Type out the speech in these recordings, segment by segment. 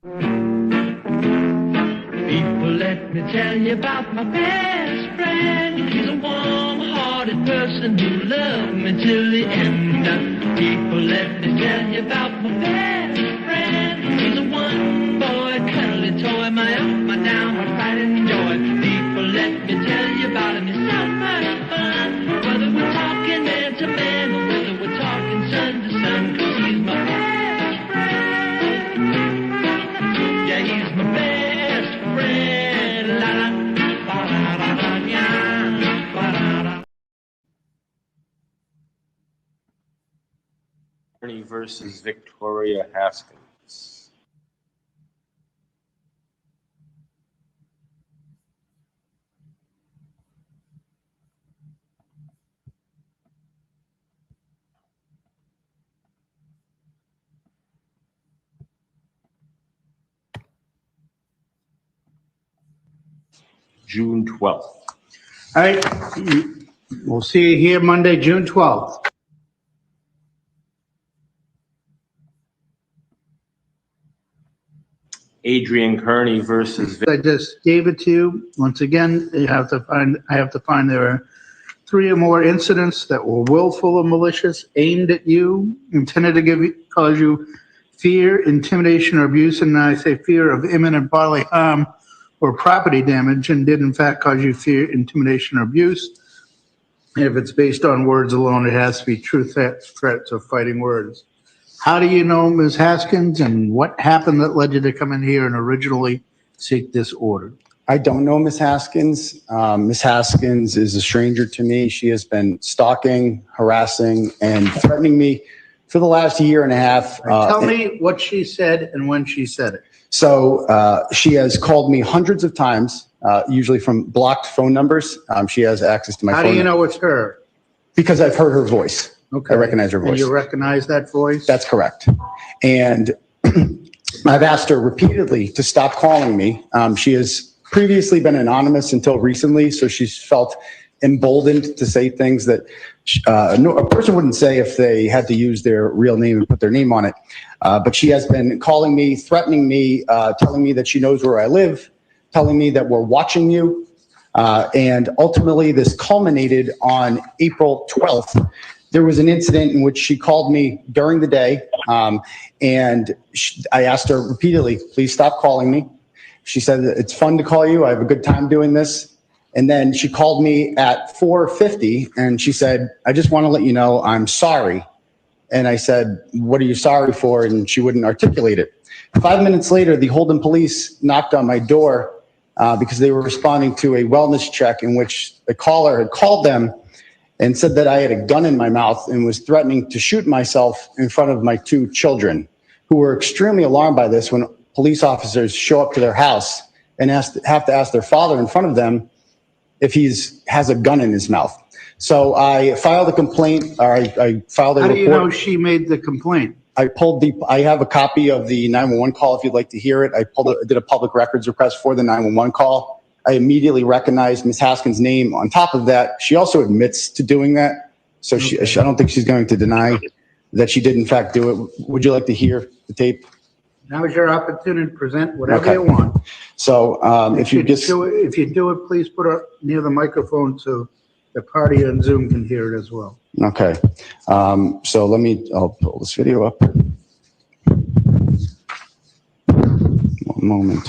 People, let me tell you about my best friend. He's a warm-hearted person who loved me till the end. People, let me tell you about my best friend. He's a one-boy cuddly toy, my up, my down, my pride and joy. People, let me tell you about him. He's so much fun. Whether we're talking man to man or whether we're talking sun to sun, 'cause he's my best friend. Yeah, he's my best friend. La la, ba la la la, yeah, ba la la. Attorney versus Victoria Haskins. June 12th. All right, we'll see you here Monday, June 12th. Adrian Kearney versus I just gave it to you. Once again, I have to find there are 3 or more incidents that were willful or malicious, aimed at you, intended to cause you fear, intimidation, or abuse, and I say fear of imminent bodily harm or property damage, and did in fact cause you fear, intimidation, or abuse. If it's based on words alone, it has to be true threats or fighting words. How do you know Ms. Haskins, and what happened that led you to come in here and originally seek this order? I don't know Ms. Haskins. Ms. Haskins is a stranger to me. She has been stalking, harassing, and threatening me for the last year and a half. Tell me what she said and when she said it. So she has called me hundreds of times, usually from blocked phone numbers. She has access to my phone. How do you know it's her? Because I've heard her voice. Okay. I recognize her voice. And you recognize that voice? That's correct. And I've asked her repeatedly to stop calling me. She has previously been anonymous until recently, so she's felt emboldened to say things that a person wouldn't say if they had to use their real name and put their name on it. But she has been calling me, threatening me, telling me that she knows where I live, telling me that we're watching you. And ultimately, this culminated on April 12th. There was an incident in which she called me during the day, and I asked her repeatedly, please stop calling me. She said, it's fun to call you. I have a good time doing this. And then she called me at 4:50 and she said, I just want to let you know I'm sorry. And I said, what are you sorry for? And she wouldn't articulate it. 5 minutes later, the Holden police knocked on my door because they were responding to a wellness check in which the caller had called them and said that I had a gun in my mouth and was threatening to shoot myself in front of my 2 children, who were extremely alarmed by this when police officers show up to their house and have to ask their father in front of them if he has a gun in his mouth. So I filed a complaint, or I filed a report. How do you know she made the complaint? I have a copy of the 911 call if you'd like to hear it. I did a public records request for the 911 call. I immediately recognized Ms. Haskins' name. On top of that, she also admits to doing that. So I don't think she's going to deny that she did in fact do it. Would you like to hear the tape? Now is your opportunity to present whatever you want. So if you do it, please put it near the microphone so the party on Zoom can hear it as well. Okay. So I'll pull this video up. One moment.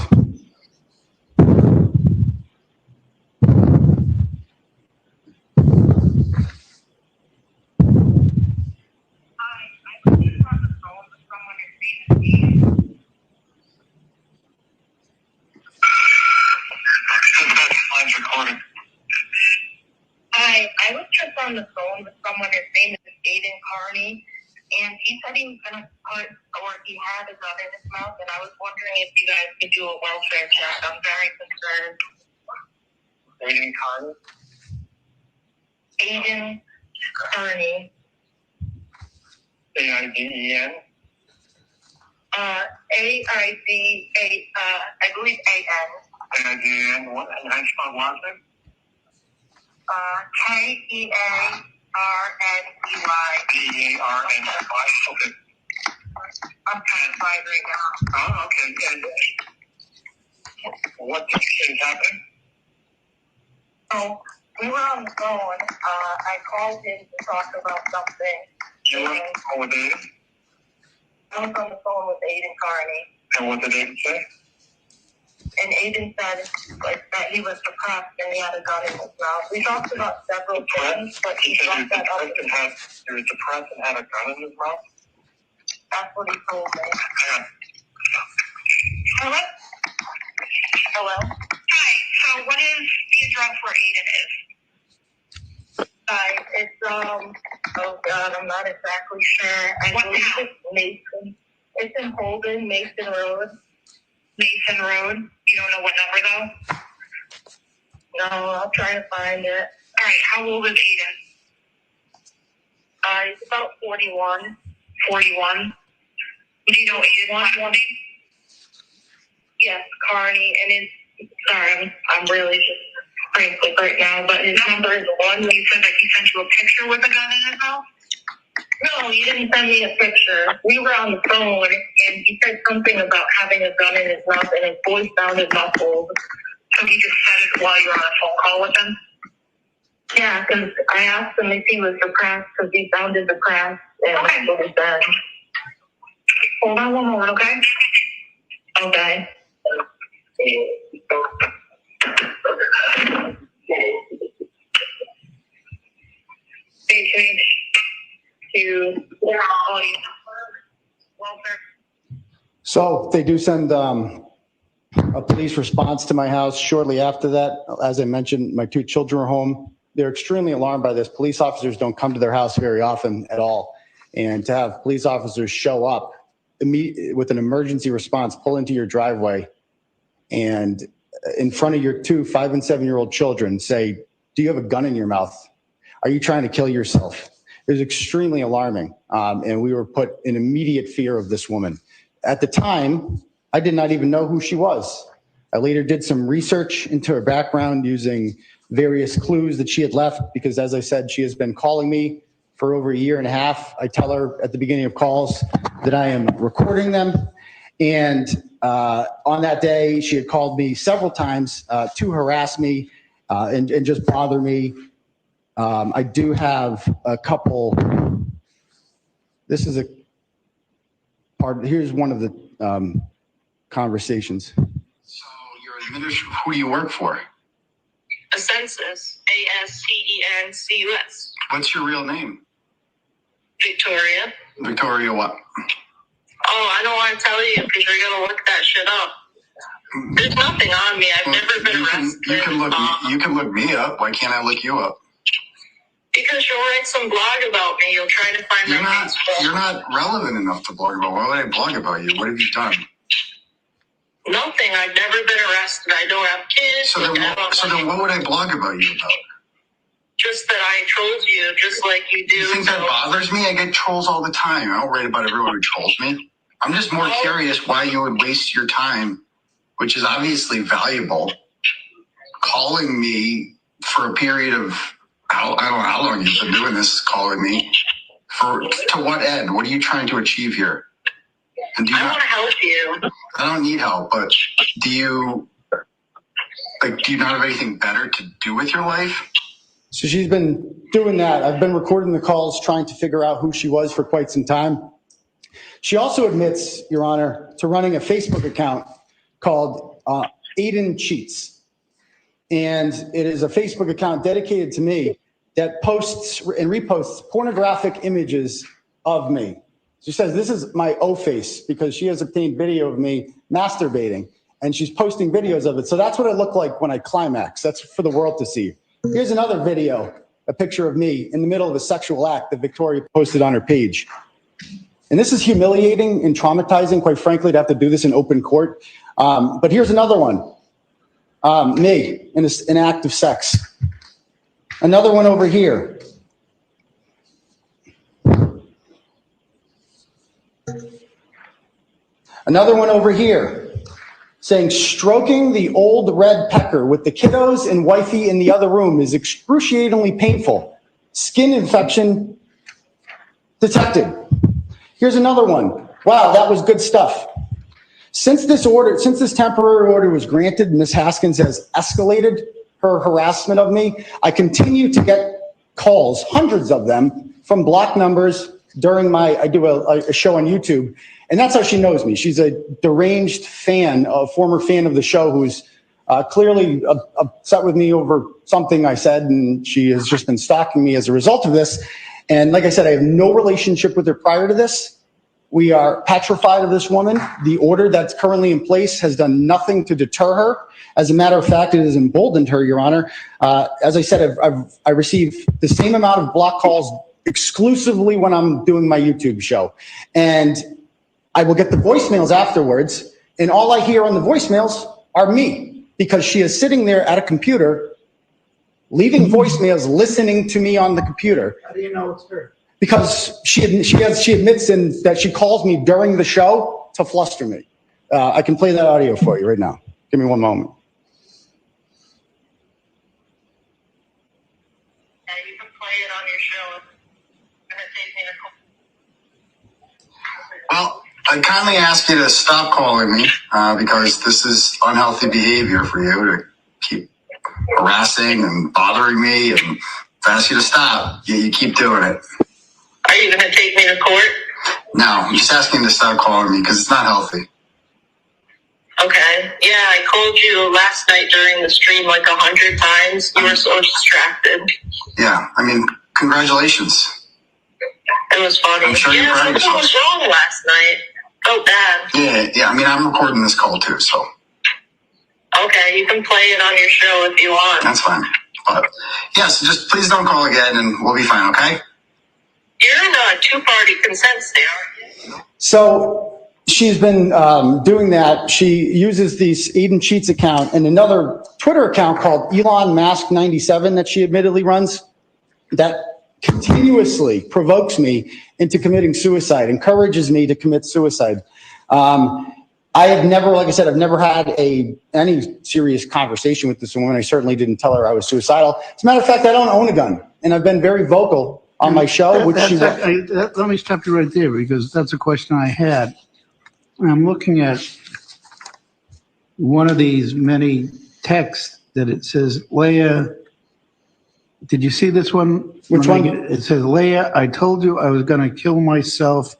Hi, I was just on the phone with someone. His name is Adrian Kearney, and he said he was going to put, or he had a gun in his mouth, and I was wondering if you guys could do a welfare check. I'm very concerned. Adrian Kearney? Adrian Kearney. A-I-D-E-N? I believe A-N. A-I-D-E-N, what? And how do you spell last name? Kshearney. D-E-A-R-N-Y, okay. Okay. 5 right now. Oh, okay. And what did you say happened? So we were on the phone. I called him to talk about something. You were on the phone with Aiden? I was on the phone with Aiden Carney. And what did Aiden say? And Aiden said that he was depressed and he had a gun in his mouth. We talked about several things, but he He said brought that up. he was depressed and had a gun in his mouth? That's what he told me. Hang on. Hello? Hello? Hi, so what is the address where Aiden is? Hi, it's, oh God, I'm not exactly sure. I What believe town? it's Mason. It's in Holden, Mason Road. Mason Road? You don't know what number though? No, I'll try to find it. Alright, how old is Aiden? He's about 41. 41. Do you know Aiden's last name? Yes, Carney, and sorry, I'm really just frantic right now, but his number is 1. You said that he sent you a picture with a gun in his mouth? No, he didn't send me a picture. We were on the phone, and he said something about having a gun in his mouth, and his voice sounded muffled. So he just said it while you were on a phone call with him? Yeah, because I asked him if he was depressed, because he sounded depressed, and Okay. that's what he said. Hold on one moment, okay? Okay. They changed to welfare. So they do send a police response to my house shortly after that. As I mentioned, my 2 children are home. They're extremely alarmed by this. Police officers don't come to their house very often at all. And to have police officers show up with an emergency response, pull into your driveway, and in front of your 2 5- and 7-year-old children say, "Do you have a gun in your mouth? Are you trying to kill yourself?" It was extremely alarming. And we were put in immediate fear of this woman. At the time, I did not even know who she was. I later did some research into her background using various clues that she had left, because as I said, she has been calling me for over 1.5 years. I tell her at the beginning of calls that I am recording them. And on that day, she had called me several times to harass me and just bother me. I do have a couple. This is a part. Here's one of the conversations. So you're administrator. Who do you work for? A census, ASCENCUS. What's your real name? Victoria. Victoria what? Oh, I don't want to tell you because you're going to look that shit up. There's nothing on me. I've never been arrested. You can look me up. Why can't I look you up? Because you'll write some blog about me. You'll try to find my Facebook. You're not relevant enough to blog about. Why would I blog about you? What have you done? Nothing. I've never been arrested. I don't have kids. So then what would I blog about you about? Just that I trolled you, just like you do. You think that bothers me? I get trolls all the time. I don't write about everyone who trolls me. I'm just more curious why you would waste your time, which is obviously valuable, calling me for a period of, I don't know how long you've been doing this, calling me. To what end? What are you trying to achieve here? And I want to help you. I don't need help, but do you not have anything better to do with your life? So she's been doing that. I've been recording the calls, trying to figure out who she was for quite some time. She also admits, Your Honor, to running a Facebook account called Aiden Cheats. And it is a Facebook account dedicated to me that posts and reposts pornographic images of me. She says, this is my face because she has obtained video of me masturbating, and she's posting videos of it. So that's what I look like when I climax. That's for the world to see. Here's another video, a picture of me in the middle of a sexual act that Victoria posted on her page. And this is humiliating and traumatizing, quite frankly, to have to do this in open court. But here's another one. Me in an act of sex. Another one over here. Another one over here, saying stroking the old red pecker with the kiddos and wifey in the other room is excruciatingly painful. Skin infection detected. Here's another one. Wow, that was good stuff. Since this temporary order was granted, Ms. Haskins has escalated her harassment of me. I continue to get calls, hundreds of them, from block numbers during I do a show on YouTube, and that's how she knows me. She's a deranged fan, a former fan of the show who's clearly upset with me over something I said, and she has just been stalking me as a result of this. And like I said, I have no relationship with her prior to this. We are petrified of this woman. The order that's currently in place has done nothing to deter her. As a matter of fact, it has emboldened her, Your Honor. As I said, I receive the same amount of block calls exclusively when I'm doing my YouTube show. And I will get the voicemails afterwards, and all I hear on the voicemails are me, because she is sitting there at a computer, leaving voicemails, listening to me on the computer. How do you know it's her? Because she admits that she calls me during the show to fluster me. I can play that audio for you right now. Give me one moment. Yeah, you can play it on your show. It's gonna take me a couple. Well, I kindly ask you to stop calling me because this is unhealthy behavior for you to keep harassing and bothering me. And if I ask you to stop, you keep doing it. Are you gonna take me to court? No, I'm just asking you to stop calling me because it's not healthy. Okay. Yeah, I called you last night during the stream like 100 times. You were so distracted. Yeah, I mean, congratulations. It was funny. I'm sure you're proud of something yourself. was wrong last night. Oh, bad. Yeah, I mean, I'm recording this call too, so. Okay, you can play it on your show if you want. That's fine. But, yeah, so just please don't call again and we'll be fine, okay? You're in a two-party consent state, aren't you? So she's been doing that. She uses these Aiden Cheats account and another Twitter account called Elon Mask 97 that she admittedly runs, that continuously provokes me into committing suicide, encourages me to commit suicide. I have never, like I said, I've never had any serious conversation with this woman. I certainly didn't tell her I was suicidal. As a matter of fact, I don't own a gun, and I've been very vocal on my show. Let me stop you right there, because that's a question I had. I'm looking at one of these many texts that it says, Leah, did you see this one? Which one? It says, Leah, I told you I was going to kill myself,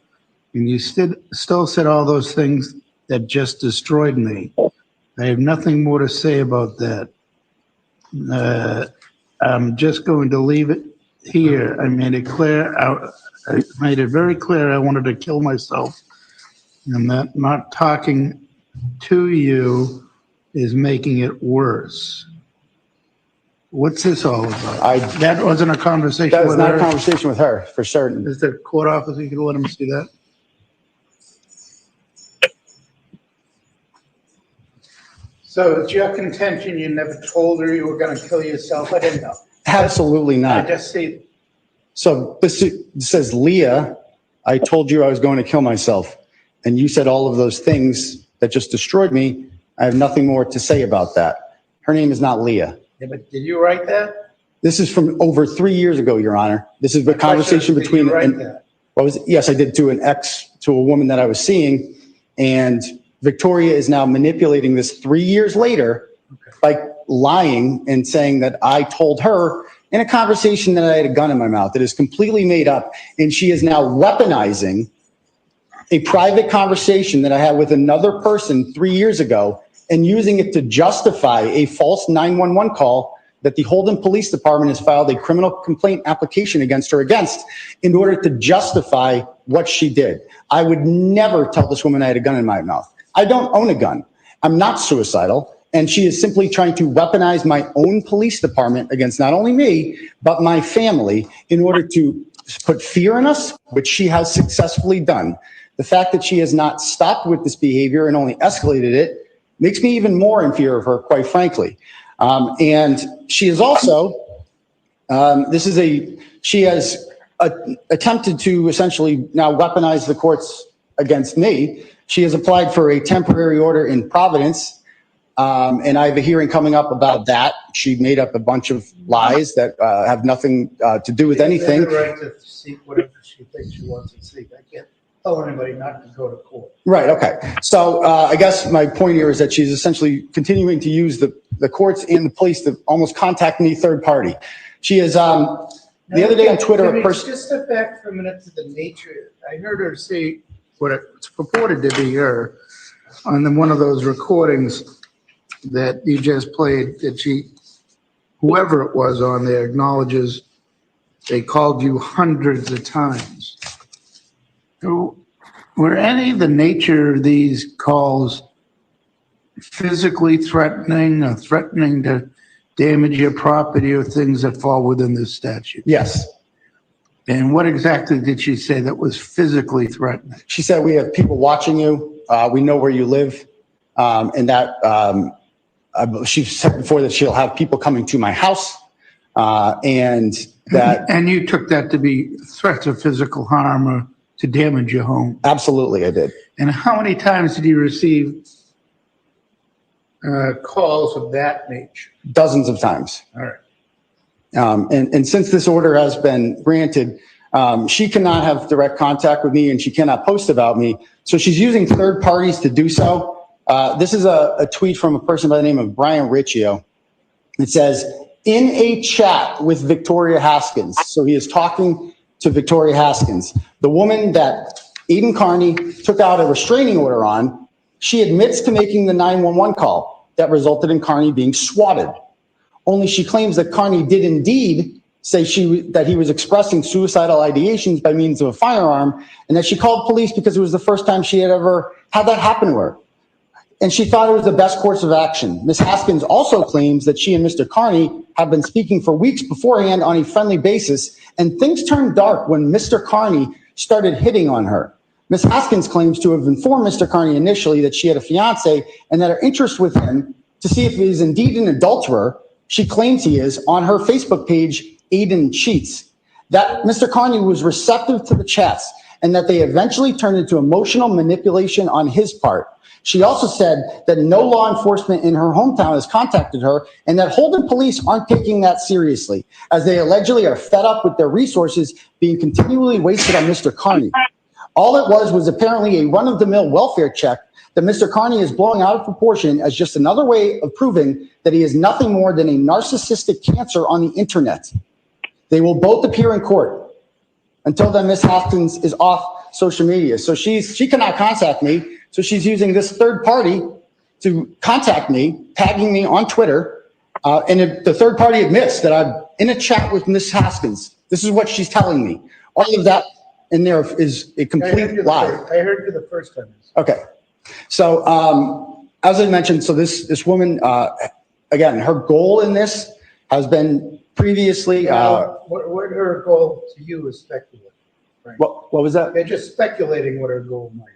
and you still said all those things that just destroyed me. I have nothing more to say about that. I'm just going to leave it here. I made it clear. I made it very clear I wanted to kill myself, and that not talking to you is making it worse. What's this all about? That wasn't a conversation That was with not her? a conversation with her, for certain. Is the court officer, you can let him see that? So it's your contention you never told her you were going to kill yourself? I didn't know. Absolutely I not. just see. So this says, Leah, I told you I was going to kill myself, and you said all of those things that just destroyed me. I have nothing more to say about that. Her name is not Leah. Yeah, but did you write that? This is from over 3 years ago, Your Honor. This is the conversation Did between. you write that? What was it? Yes, I did, to a woman that I was seeing, and Victoria is now manipulating this 3 years later by lying and saying that I told her in a conversation that I had a gun in my mouth. That is completely made up, and she is now weaponizing a private conversation that I had with another person 3 years ago and using it to justify a false 911 call that the Holden Police Department has filed a criminal complaint application against her in order to justify what she did. I would never tell this woman I had a gun in my mouth. I don't own a gun. I'm not suicidal. And she is simply trying to weaponize my own police department against not only me, but my family in order to put fear in us, which she has successfully done. The fact that she has not stopped with this behavior and only escalated it makes me even more in fear of her, quite frankly. And she is also, she has attempted to essentially now weaponize the courts against me. She has applied for a temporary order in Providence, and I have a hearing coming up about that. She made up a bunch of lies that have nothing to do with anything. She has the right to seek whatever she thinks she wants to seek. tell anybody not to go to court. Right, okay. So I guess my point here is that she's essentially continuing to use the courts and the police to almost contact me third party. She is, the other day on Twitter, a person... Just step back for a minute to the nature. I heard her say what it's purported to be her on one of those recordings that you just played, that whoever it was on there acknowledges they called you hundreds of times. Were any of the nature of these calls physically threatening or threatening to damage your property or things that fall within this statute? Yes. And what exactly did she say that was physically threatening? She said, we have people watching you. We know where you live. And that she said before that she'll have people coming to my house. And you took that to be threats of physical harm or to damage your home? Absolutely, I did. And how many times did you receive calls of that nature? Dozens of times. All right. And since this order has been granted, she cannot have direct contact with me and she cannot post about me. So she's using third parties to do so. This is a tweet from a person by the name of Brian Riccio. It says, in a chat with Victoria Haskins. So he is talking to Victoria Haskins, the woman that Aiden Carney took out a restraining order on. She admits to making the 911 call that resulted in Carney being swatted. Only she claims that Carney did indeed say that he was expressing suicidal ideations by means of a firearm, and that she called police because it was the first time she had ever had that happen to her. And she thought it was the best course of action. Ms. Haskins also claims that she and Mr. Carney have been speaking for weeks beforehand on a friendly basis, and things turned dark when Mr. Carney started hitting on her. Ms. Haskins claims to have informed Mr. Carney initially that she had a fiance and that her interest with him to see if he is indeed an adulterer, she claims he is, on her Facebook page, Aiden Cheats. That Mr. Carney was receptive to the chats and that they eventually turned into emotional manipulation on his part. She also said that no law enforcement in her hometown has contacted her and that Holden police aren't taking that seriously, as they allegedly are fed up with their resources being continually wasted on Mr. Carney. All it was apparently a run-of-the-mill welfare check that Mr. Carney is blowing out of proportion as just another way of proving that he is nothing more than a narcissistic cancer on the internet. They will both appear in court. Until then, Ms. Haskins is off social media. So she cannot contact me. So she's using this third party to contact me, tagging me on Twitter. And if the third party admits that I'm in a chat with Ms. Haskins, this is what she's telling me. All of that in there is a complete lie. I heard you the first time. Okay. So as I mentioned, so this woman, again, her goal in this has been previously. What her goal to you is speculative. Right? What was that? They're just speculating what her goal might be.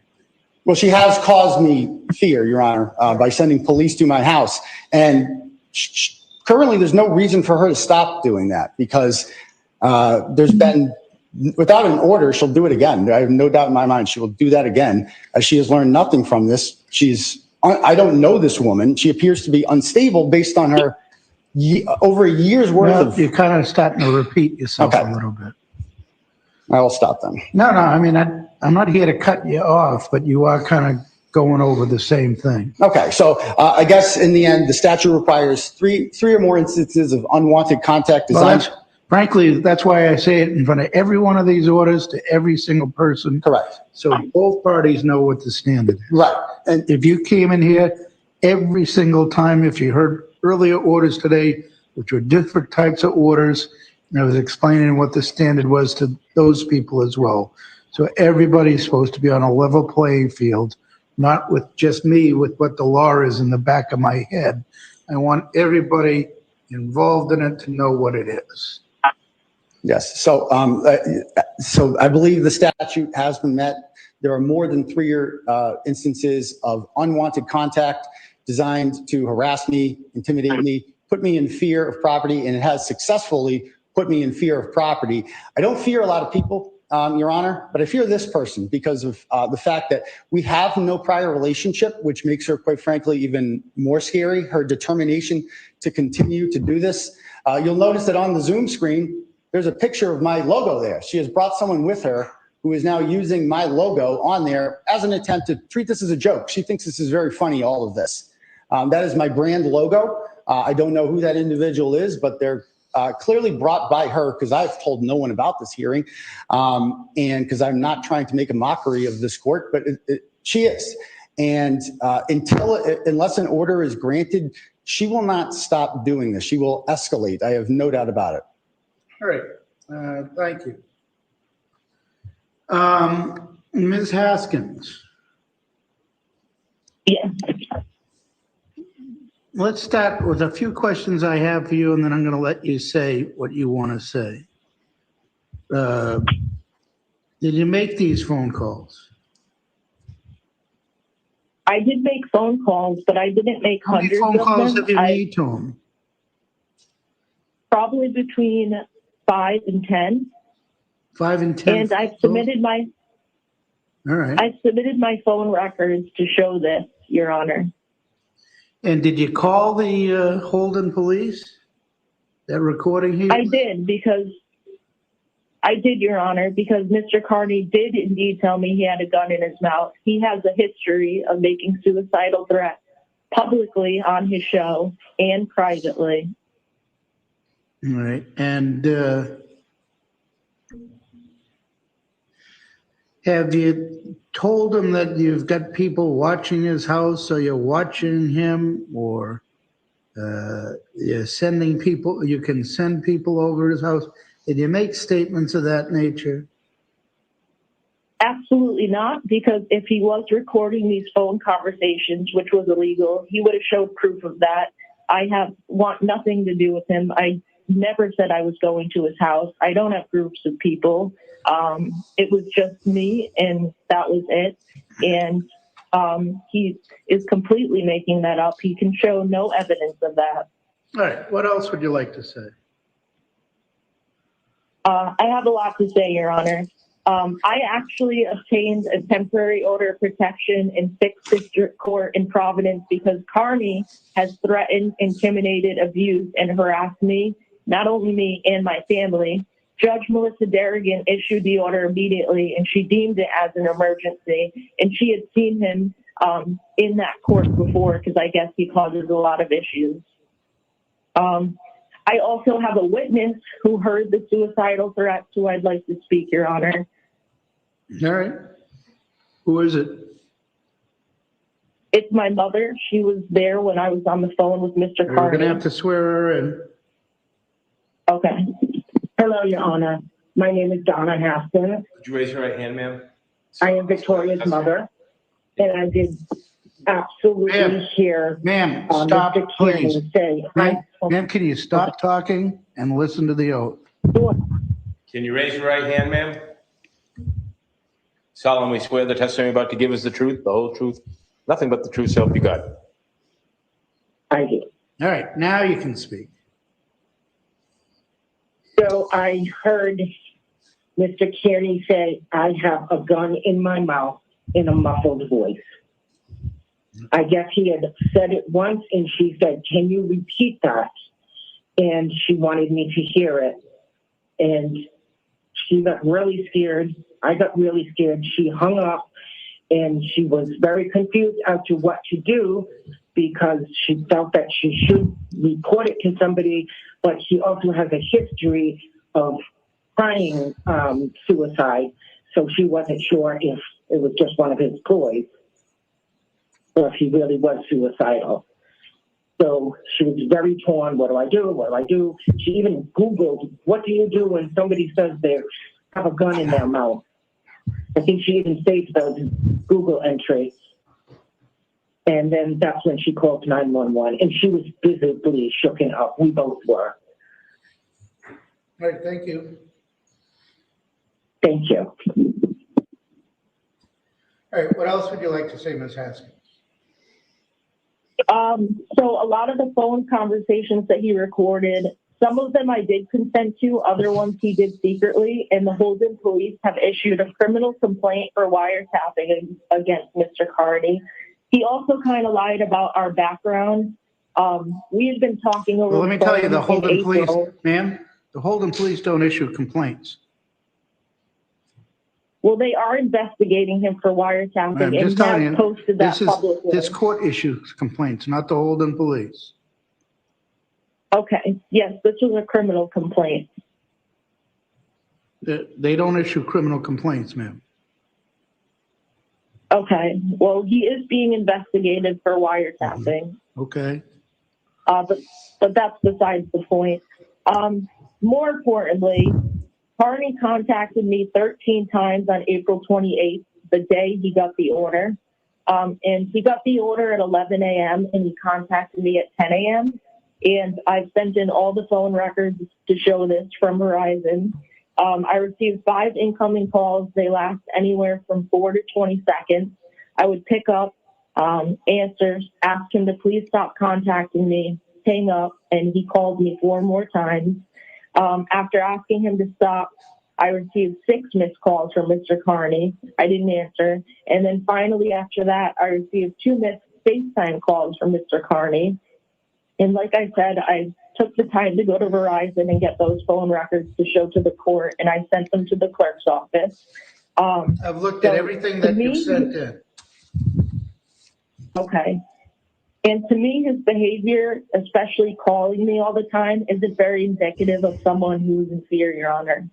Well, she has caused me fear, Your Honor, by sending police to my house. And currently there's no reason for her to stop doing that because there's been, without an order, she'll do it again. I have no doubt in my mind she will do that again. She has learned nothing from this. I don't know this woman. She appears to be unstable based on her over a year's worth of. You're kind of starting to repeat yourself a little bit. I will stop then. No, I mean, I'm not here to cut you off, but you are kind of going over the same thing. Okay, so I guess in the end, the statute requires three or more instances of unwanted contact design. Well, frankly, that's why I say it in front of every one of these orders to every single person. Correct. So both parties know what the standard is. Right. And if you came in here every single time, if you heard earlier orders today, which were different types of orders, and I was explaining what the standard was to those people as well. So everybody's supposed to be on a level playing field, not with just me, with what the law is in the back of my head. I want everybody involved in it to know what it is. Yes. So I believe the statute has been met. There are more than 3 instances of unwanted contact designed to harass me, intimidate me, put me in fear of property, and it has successfully put me in fear of property. I don't fear a lot of people, Your Honor, but I fear this person because of the fact that we have no prior relationship, which makes her, quite frankly, even more scary. Her determination to continue to do this. You'll notice that on the Zoom screen, there's a picture of my logo there. She has brought someone with her who is now using my logo on there as an attempt to treat this as a joke. She thinks this is very funny, all of this. That is my brand logo. I don't know who that individual is, but they're clearly brought by her, because I've told no one about this hearing, and because I'm not trying to make a mockery of this court, but she is. And unless an order is granted, she will not stop doing this. She will escalate. I have no doubt about it. All right. Thank you. Ms. Haskins. Yes. Let's start with a few questions I have for you, and then I'm going to let you say what you want to say. Did you make these phone calls? I did make phone calls, but I didn't make How many hundreds phone of calls them. have you made to them? Probably between 5 and 10. 5 and 10. And I've submitted my All right. I've submitted my phone records to show this, Your Honor. And did you call the Holden police? That recording here? I did, Your Honor, because Mr. 𝗏𝗏𝗧𝗂𝗏 did indeed tell me he had a gun in his mouth. He has a history of making suicidal threats publicly on his show and privately. All right. And have you told him that you've got people watching his house, or you're watching him, or you're sending people, you can send people over his house? Did you make statements of that nature? Absolutely not, because if he was recording these phone conversations, which was illegal, he would have showed proof of that. I want nothing to do with him. I never said I was going to his house. I don't have groups of people. It was just me, and that was it. And he is completely making that up. He can show no evidence of that. All right. What else would you like to say? I have a lot to say, Your Honor. I actually obtained a temporary order of protection in 6th District Court in Providence because 𝗏𝗏𝗏 has threatened, intimidated, abused, and harassed me, not only me and my family. Judge Melissa Darrigan issued the order immediately, and she deemed it as an emergency. And she had seen him in that court before, because I guess he causes a lot of issues. I also have a witness who heard the suicidal threats who I'd like to speak, Your Honor. All right. Who is it? It's my mother. She was there when I was on the phone with Mr. We're going to 𝗏𝗏𝗏. have to swear her in. Okay. Hello, Your Honor. My name is Donna Haskins. Could you raise your right hand, ma'am? I am Victoria's mother, and I did absolutely hear Ma'am, stop, Mr. please. King say, Ma'am, can you stop talking and listen to the oath? Can you raise your right hand, ma'am? Solemnly swear the testimony you're about to give is the truth, the whole truth, nothing but the truth, so help you God. I do. All right, now you can speak. So I heard Mr. Kearney say, I have a gun in my mouth in a muffled voice. I guess he had said it once, and she said, can you repeat that? And she wanted me to hear it. And she got really scared. I got really scared. She hung up, and she was very confused as to what to do, because she felt that she should report it to somebody, but he also has a history of trying suicide, so she wasn't sure if it was just one of his ploys or if he really was suicidal. So she was very torn. What do I do? What do I do? She even Googled, what do you do when somebody says they have a gun in their mouth? I think she even saved those Google entries. And then that's when she called 911, and she was visibly shooken up. We both were. All right, thank you. Thank you. All right, what else would you like to say, Ms. Haskins? So a lot of the phone conversations that he recorded, some of them I did consent to, other ones he did secretly, and the Holden police have issued a criminal complaint for wiretapping against Mr. 𝗏𝗏𝗏𝗏. He also kind of lied about our background. We had been talking over. Well, let me tell you, the Holden police, April. ma'am, the Holden police don't issue complaints. Well, they are investigating him for wiretapping, I'm and just he telling has you, posted that this publicly. court issues complaints, not the Holden police. Okay, yes, this was a criminal complaint. They don't issue criminal complaints, ma'am. Okay, well, he is being investigated for wiretapping, Okay. but that's besides the point. More importantly, Carney contacted me 13 times on April 28th, the day he got the order. And he got the order at 11 a.m. and he contacted me at 10 a.m. And I've sent in all the phone records to show this from Verizon. I received 5 incoming calls. They last anywhere from 4 to 20 seconds. I would pick up, answer, ask him to please stop contacting me, hang up, and he called me 4 more times. After asking him to stop, I received 6 missed calls from Mr. Carney. I didn't answer. And then finally after that, I received 2 missed FaceTime calls from Mr. Carney. And like I said, I took the time to go to Verizon and get those phone records to show to the court, and I sent them to the clerk's office. I've looked at everything that you sent in. Okay. And to me, his behavior, especially calling me all the time, isn't very indicative of someone who's in fear, Your Honor.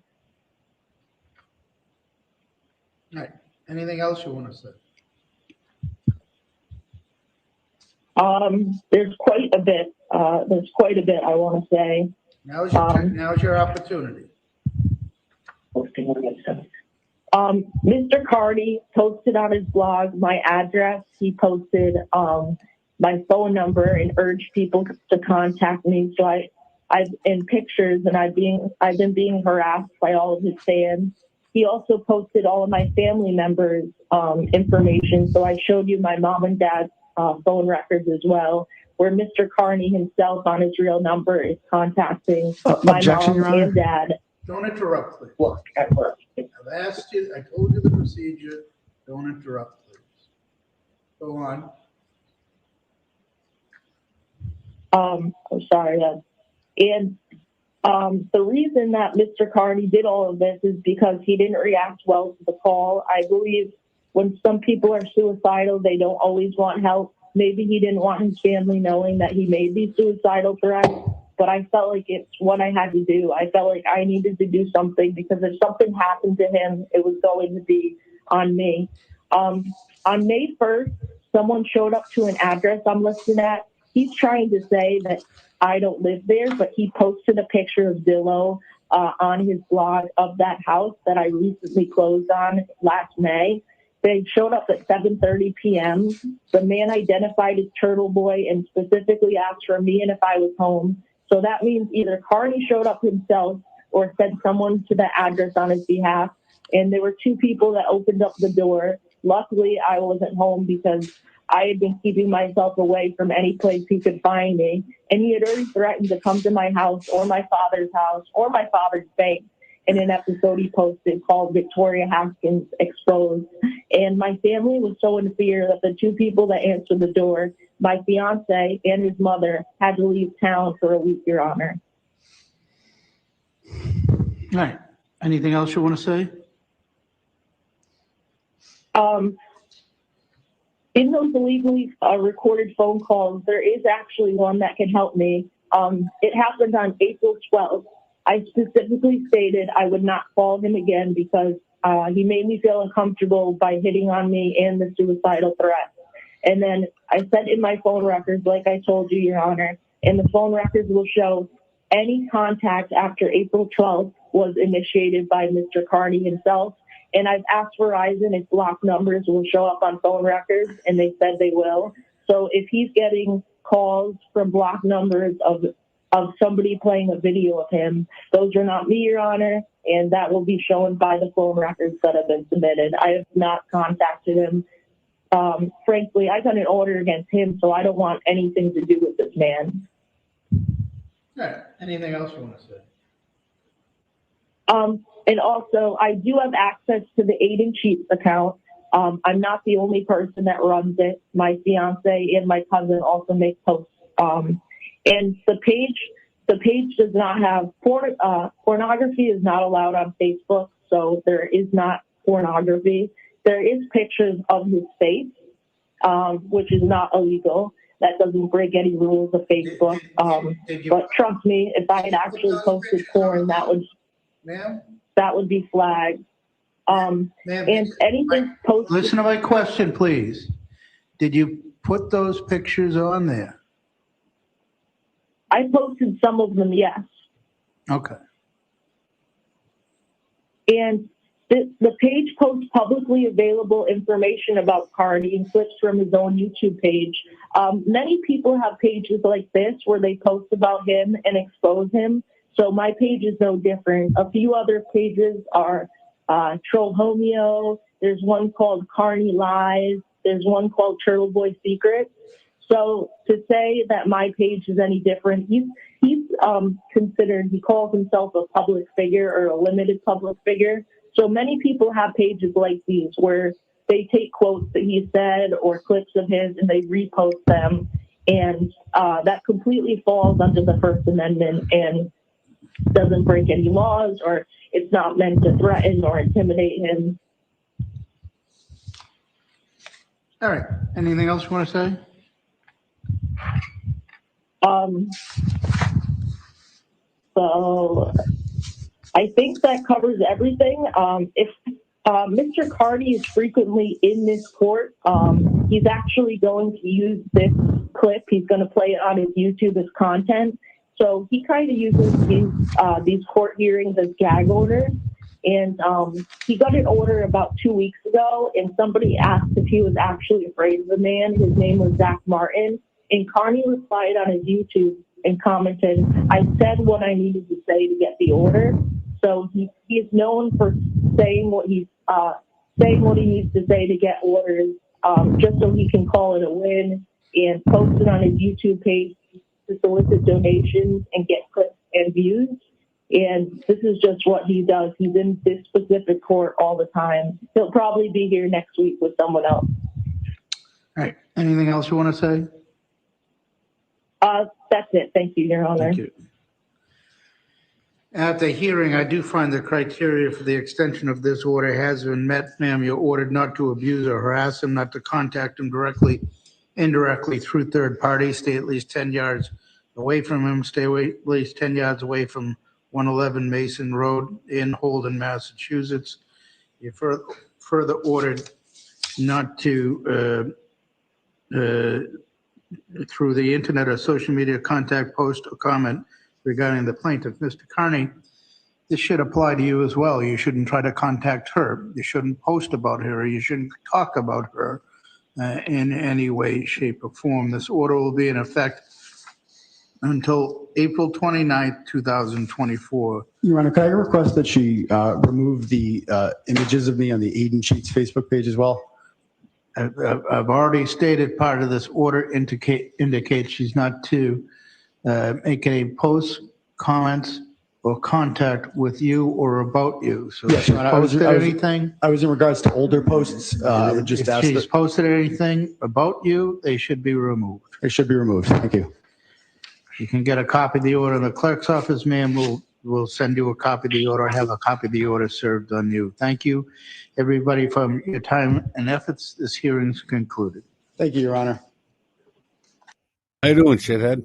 All right. Anything else you want to say? There's quite a bit. I want to say. Now's your opportunity. Mr. Carney posted on his blog my address. He posted my phone number and urged people to contact me. So I've in pictures, and I've been being harassed by all of his fans. He also posted all of my family members' information. So I showed you my mom and dad's phone records as well, where Mr. Carney himself on his real number is contacting my Objection, mom Your Honor. and dad. Don't interrupt, please. Look at work. I've asked you, I told you the procedure. Don't interrupt, please. Go on. I'm sorry. And the reason that Mr. Carney did all of this is because he didn't react well to the call. I believe when some people are suicidal, they don't always want help. Maybe he didn't want his family knowing that he made these suicidal threats, but I felt like it's what I had to do. I felt like I needed to do something because if something happened to him, it was going to be on me. On May 1st, someone showed up to an address I'm listed at. He's trying to say that I don't live there, but he posted a picture of Zillow on his blog of that house that I recently closed on last May. They showed up at 7:30 p.m. The man identified as Turtleboy and specifically asked for me and if I was home. So that means either Carney showed up himself or sent someone to the address on his behalf. And there were 2 people that opened up the door. Luckily, I wasn't home because I had been keeping myself away from any place he could find me. And he had already threatened to come to my house or my father's house or my father's bank in an episode he posted called Haskins Exposed. And my family was so in fear that the 2 people that answered the door, my fiance and his mother, had to leave town for a week, Your Honor. All right. Anything else you want to say? In those illegally recorded phone calls, there is actually one that can help me. It happened on April 12th. I specifically stated I would not call him again because he made me feel uncomfortable by hitting on me and the suicidal threat. And then I said in my phone records, like I told you, Your Honor, and the phone records will show any contact after April 12th was initiated by Mr. Carney himself. And I've asked Verizon if blocked numbers will show up on phone records, and they said they will. So if he's getting calls from blocked numbers of somebody playing a video of him, those are not me, Your Honor, and that will be shown by the phone records that have been submitted. I have not contacted him. Frankly, I got an order against him, so I don't want anything to do with this man. All right. Anything else you want to say? And also, I do have access to the 𝗏𝗏𝗃𝗃 account. I'm not the only person that runs it. My fiance and my cousin also make posts. And the page does not have pornography is not allowed on Facebook, so there is not pornography. There is pictures of his face, which is not illegal. That doesn't break any rules of Facebook. But trust me, if I had actually posted porn, that would be flagged. And anything posted. Listen to my question, please. Did you put those pictures on there? I posted some of them, yes. Okay. And the page posts publicly available information about Cardi and clips from his own YouTube page. Many people have pages like this where they post about him and expose him. So my page is no different. A few other pages are Troll Homeo. There's one called Carney Lies. There's one called Turtleboy Secrets. So to say that my page is any different, he's considered, he calls himself a public figure or a limited public figure. So many people have pages like these where they take quotes that he said or clips of his and they repost them. And that completely falls under the First Amendment and doesn't break any laws, or it's not meant to threaten or intimidate him. All right. Anything else you want to say? So I think that covers everything. If Mr. Cardi is frequently in this court, he's actually going to use this clip. He's going to play it on his YouTube as content. So he kind of uses these court hearings as gag orders. And he got an order about 2 weeks ago, and somebody asked if he was actually afraid of the man. His name was Zach Martin. And Carney replied on his YouTube and commented, "I said what I needed to say to get the order." So he is known for saying what he needs to say to get orders, just so he can call it a win and post it on his YouTube page to solicit donations and get clicks and views. And this is just what he does. He's in this specific court all the time. He'll probably be here next week with someone else. All right. Anything else you want to say? That's it. Thank you, Your Honor. Thank you. At the hearing, I do find the criteria for the extension of this order has been met, ma'am. You're ordered not to abuse or harass him, not to contact him directly, indirectly through third parties. Stay at least 10 yards away from him. Stay away at least 10 yards away from 111 Mason Road in Holden, Massachusetts. You're further ordered not to, through the internet or social media, contact, post, or comment regarding the plaintiff. Mr. Carney, this should apply to you as well. You shouldn't try to contact her. You shouldn't post about her. You shouldn't talk about her in any way, shape, or form. This order will be in effect until April 29th, 2024. Your Honor, can I request that she remove the images of me on the Aiden Sheets Facebook page as well? I've already stated part of this order indicates she's not to make any posts, comments, or contact with you or about you. So yes, she's posted anything? I was in regards to older posts. I would just ask if she's posted anything about you, they should be removed. They should be removed. Thank you. You can get a copy of the order in the clerk's office, ma'am. We'll send you a copy of the order, have a copy of the order served on you. Thank you, everybody, for your time and efforts. This hearing is concluded. Thank you, Your Honor. How you doing, shithead?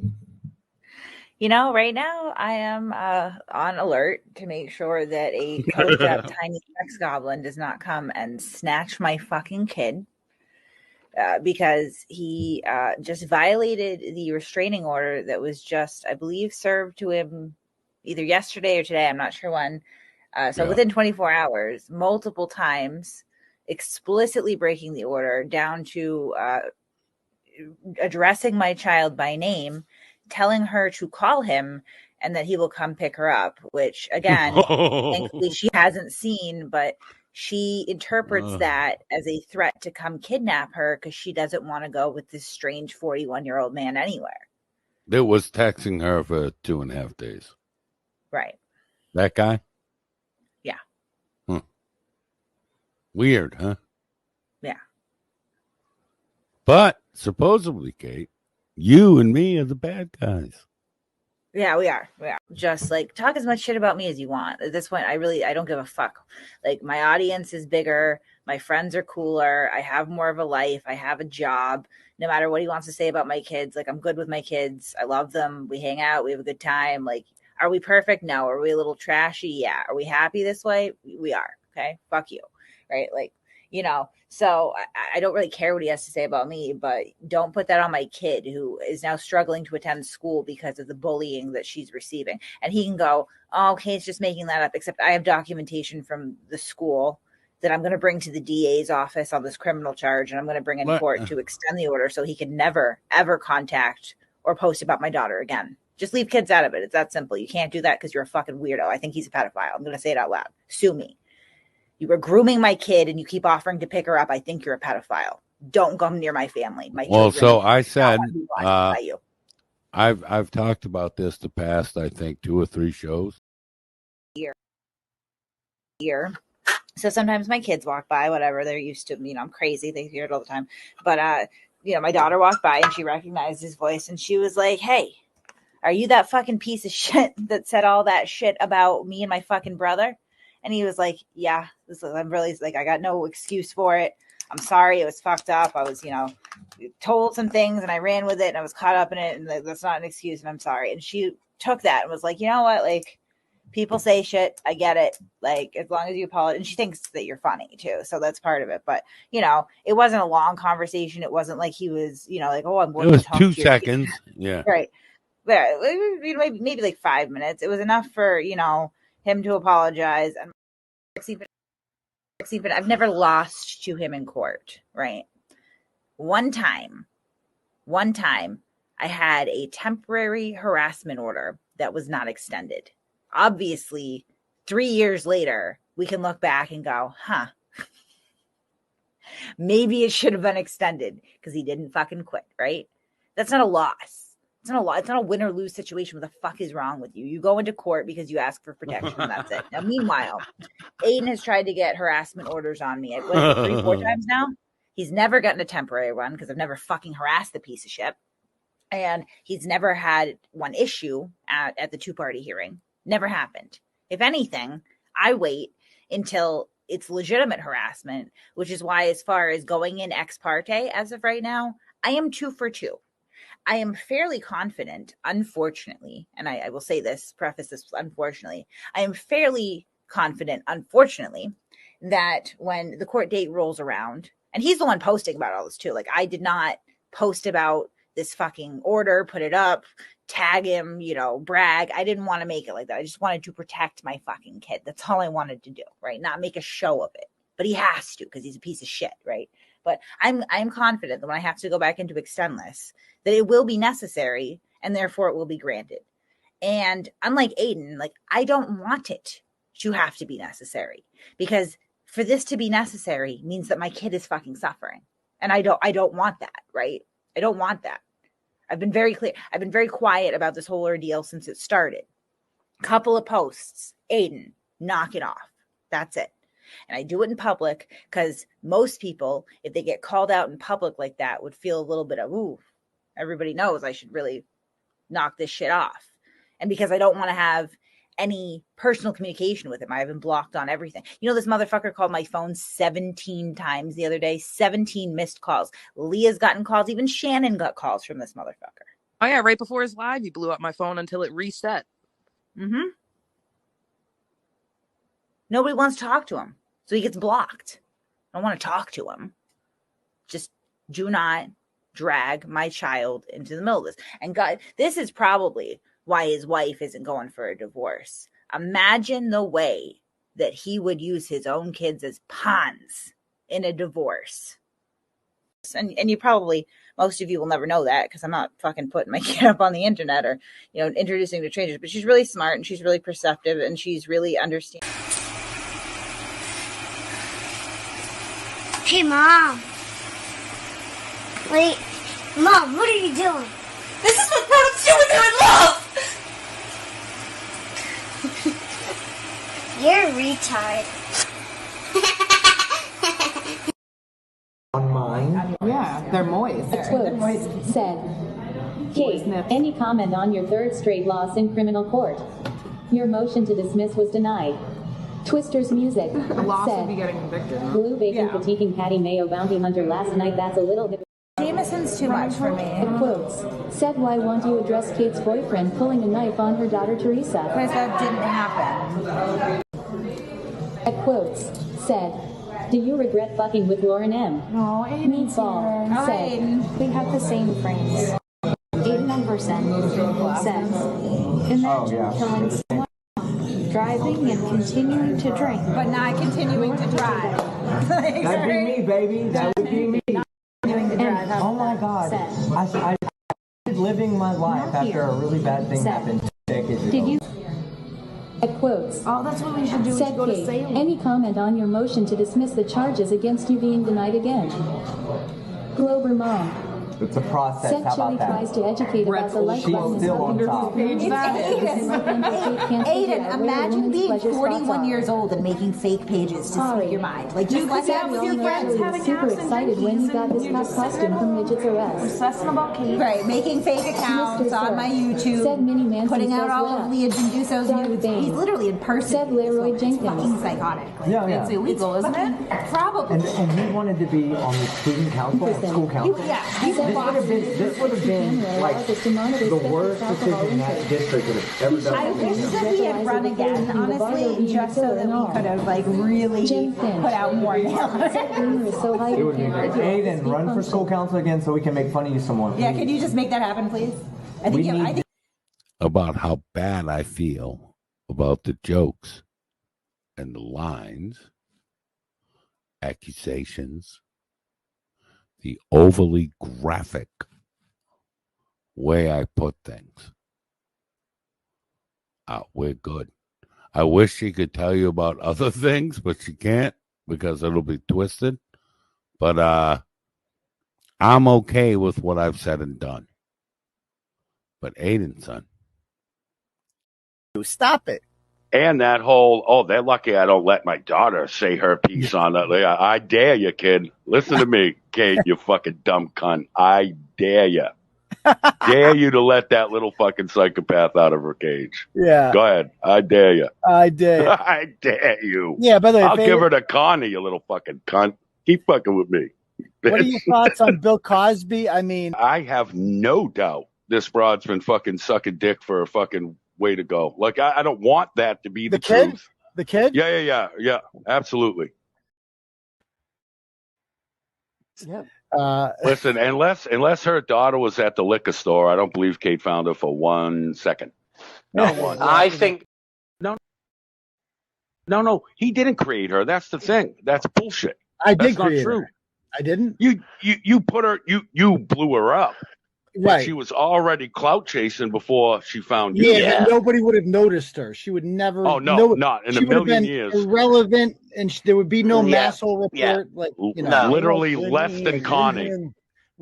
You know, right now I am on alert to make sure that a coked up tiny sex goblin does not come and snatch my fucking kid. Because he just violated the restraining order that was just, I believe, served to him either yesterday or today. I'm not sure when. Within 24 hours, multiple times, explicitly breaking the order down to addressing my child by name, telling her to call him and that he will come pick her up, which, again, thankfully she hasn't seen, but she interprets that as a threat to come kidnap her because she doesn't want to go with this strange 41-year-old man anywhere. That was taxing her for 2.5 days. Right. That guy? Yeah. Weird, huh? Yeah. But supposedly, Kate, you and me are the bad guys. Yeah, we are. Just like talk as much shit about me as you want. At this point, I don't give a fuck. Like my audience is bigger. My friends are cooler. I have more of a life. I have a job. No matter what he wants to say about my kids, like I'm good with my kids. I love them. We hang out. We have a good time. Like, are we perfect? No. Are we a little trashy? Yeah. Are we happy this way? We are. Okay. Fuck you. Right. Like, you know, so I don't really care what he has to say about me, but don't put that on my kid who is now struggling to attend school because of the bullying that she's receiving. And he can go, oh, okay, it's just making that up, except I have documentation from the school that I'm going to bring to the DA's office on this criminal charge, and I'm going to bring in court to extend the order so he can never, ever contact or post about my daughter again. Just leave kids out of it. It's that simple. You can't do that because you're a fucking weirdo. I think he's a pedophile. I'm going to say it out loud. Sue me. You were grooming my kid and you keep offering to pick her up. I think you're a pedophile. Don't come near my family. My well, children. So I said, by you. I've talked about this the past, I think, 2 or 3 shows. Here. So sometimes my kids walk by, whatever, they're used to, you know, I'm crazy. They hear it all the time. But, you know, my daughter walked by and she recognized his voice and she was like, hey, are you that fucking piece of shit that said all that shit about me and my fucking brother? And he was like, yeah, I'm really like, I got no excuse for it. I'm sorry. It was fucked up. I was, you know, told some things and I ran with it and I was caught up in it. And that's not an excuse. And I'm sorry. And she took that and was like, you know what? Like, people say shit. I get it. Like, as long as you apologize. And she thinks that you're funny too. So that's part of it. But, you know, it wasn't a long conversation. It wasn't like he was, you know, like, oh, I'm going to talk. It to was 2 seconds. Yeah. Right. Yeah. Maybe like 5 minutes. It was enough for, you know, him to apologize. And I've never lost to him in court, right? One time I had a temporary harassment order that was not extended. Obviously, 3 years later, we can look back and go, huh, maybe it should have been extended because he didn't fucking quit, right? That's not a loss. It's not a win or lose situation. What the fuck is wrong with you? You go into court because you ask for protection. That's it. Now, meanwhile, Aiden has tried to get harassment orders on me. What is it, 3-4 times now? He's never gotten a temporary one because I've never fucking harassed the piece of shit. And he's never had one issue at the 2-party hearing. Never happened. If anything, I wait until it's legitimate harassment, which is why as far as going in ex parte as of right now, I am 2 for 2. I am fairly confident, unfortunately, and I will say this, preface this, unfortunately, I am fairly confident, unfortunately, that when the court date rolls around, and he's the one posting about all this too, like I did not post about this fucking order, put it up, tag him, you know, brag. I didn't want to make it like that. I just wanted to protect my fucking kid. That's all I wanted to do, right? Not make a show of it. But he has to because he's a piece of shit, right? But I'm confident that when I have to go back into extend this, that it will be necessary and therefore it will be granted. And unlike Aiden, like I don't want it to have to be necessary because for this to be necessary means that my kid is fucking suffering. And I don't want that, right? I don't want that. I've been very clear. I've been very quiet about this whole ordeal since it started. Couple of posts, Aiden, knock it off. That's it. And I do it in public because most people, if they get called out in public like that, would feel a little bit of, ooh, everybody knows I should really knock this shit off. And because I don't want to have any personal communication with him, I have been blocked on everything. You know, this motherfucker called my phone 17 times the other day, 17 missed calls. Leah's gotten calls. Even Shannon got calls from this motherfucker. Oh, yeah. Right before his live, he blew up my phone until it reset. Mm-hmm. Nobody wants to talk to him. So he gets blocked. I don't want to talk to him. Just do not drag my child into the middle of this. And God, this is probably why his wife isn't going for a divorce. Imagine the way that he would use his own kids as pawns in a divorce. And you probably, most of you will never know that because I'm not fucking putting my kid up on the internet or, you know, introducing to strangers. But she's really smart and she's really perceptive and she's really understanding. Hey, Mom. Wait. Mom, what are you doing? This is what grown-ups do when they're in love! You're a retard. On mine? Yeah, they're moist. They're moist. Said, Kate, any comment on your third straight loss in criminal court? Your motion to dismiss was denied. Twister's music said, Blue bacon critiquing Patty Mayo bounty hunter last night. That's a little bit. Jameson's too much for me. Quotes said, why won't you address Kate's boyfriend pulling a knife on her daughter Teresa? Because that didn't happen. Quotes said, do you regret fucking with Lauren M? No, Aiden's Meatball said, we have the same friends. Aiden and Person says, imagine killing someone, driving and continuing to drink. But not continuing to drive. That'd be me, baby. That would be me. Oh my God. I living my life after a really bad thing happened decades ago. Did you? Quotes. Oh, that's what we should do. Said Go to Kate, Salem. any comment on your motion to dismiss the charges against you being denied again? Grover Mom. It's a process. Said How Chili about that? tries to educate about the life She's still on top. Aiden, imagine being 41 years old and making fake pages to speak your mind. Like, just let that with your friends. I was super excited when you got this pop costume from Midget's Arrest. Obsessing about Kate. Right, making fake accounts on my YouTube. Said Minnie Manson. Putting out all of Leah Genduso's nudes. He's literally in person. Said Leroy Jenkins. Fucking psychotic. Like, Yeah. It's illegal, isn't it? Probably. And he wanted to be on the student council, school council. This would have been like the worst decision that district would have ever done. I wish that he had run again, honestly, just so that we could have like really put out more nails. It would be great. Aiden, run for school council again so we can make fun of you some more. Yeah, can you just make that happen, please? I think about how bad I feel about the jokes and the lines, accusations, the overly graphic way I put things. We're good. I wish she could tell you about other things, but she can't because it'll be twisted. But I'm okay with what I've said and done. But Aiden, son. Stop it. And that whole, they're lucky I don't let my daughter say her piece on that. I dare you, kid. Listen to me, Kate, you fucking dumb cunt. I dare you. Dare you to let that little fucking psychopath out of her cage. Yeah. Go ahead. I dare you. I dare you. I dare you. Yeah, by the way, I'll give her to Connie, you little fucking cunt. Keep fucking with me. What are your thoughts on Bill Cosby? I mean, I have no doubt this broad's been fucking sucking dick for a fucking way to go. Like, I don't want that to be the kid? truth. The kid? Yeah. Absolutely. Yeah. Listen, unless her daughter was at the liquor store, I don't believe Kate found her for 1 second. Not one. I think No, he didn't create her. That's the thing. That's bullshit. I did That's not create true. her. I didn't. You put her. You blew her up. Right. She was already clout chasing before she found you. Yeah, but nobody would have noticed her. She would never. Oh no, not in a million years. Irrelevant, and there would be no masshole report. Like literally less than Connie.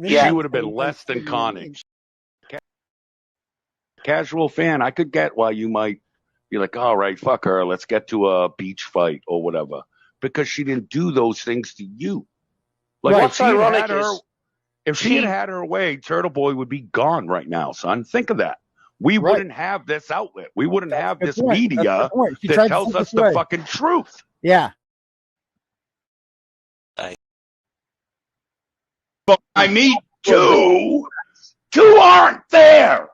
She would have been less than Connie. Casual fan, I could get why you might be like, all right, fuck her. Let's get to a beach fight or whatever, because she didn't do those things to you. Like what's ironic is. If she had her way, Turtleboy would be gone right now, son. Think of that. We wouldn't have this outlet. We wouldn't have this media that tells us the fucking truth. Yeah. But I meet two aren't there.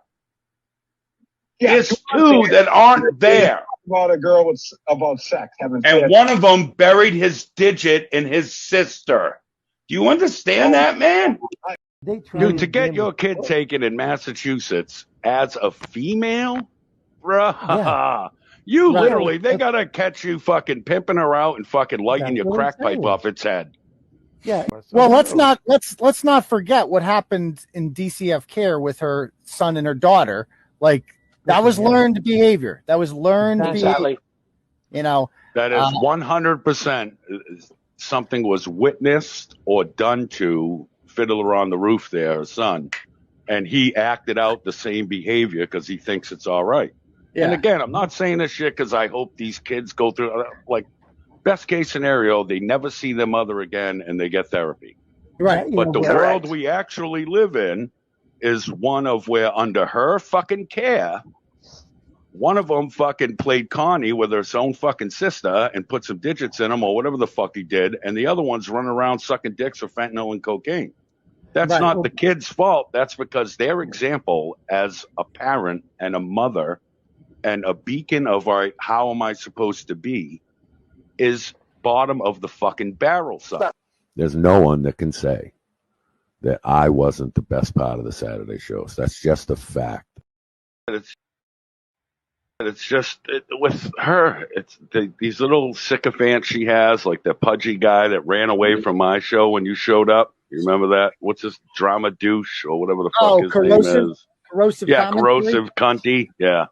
There's two that aren't there. About a girl about sex. And one of them buried his digit in his sister. Do you understand that, man? Dude, to get your kid taken in Massachusetts as a female, bruh, you literally, they gotta catch you fucking pimping her out and fucking lighting your crack pipe off its head. Yeah. Well, let's not forget what happened in DCF care with her son and her daughter. Like that was learned behavior. That was learned behavior. You know. That is 100%. Something was witnessed or done to Fiddler on the Roof there, her son, and he acted out the same behavior because he thinks it's all right. Yeah. And again, I'm not saying this shit because I hope these kids go through, like, best case scenario, they never see their mother again and they get therapy. Right. But the world we actually live in is one of where under her fucking care, one of them fucking played Connie with her own fucking sister and put some digits in him or whatever the fuck he did. And the other one's running around sucking dicks for fentanyl and cocaine. That's not the kid's fault. That's because their example as a parent and a mother and a beacon of, all right, how am I supposed to be, is bottom of the fucking barrel, son. There's no one that can say that I wasn't the best part of the Saturday shows. That's just a fact. It's just with her, it's these little sycophants she has, like the pudgy guy that ran away from my show when you showed up. You remember that? What's this drama douche or whatever the fuck his name is? Corrosive corrosive cunty. Yeah.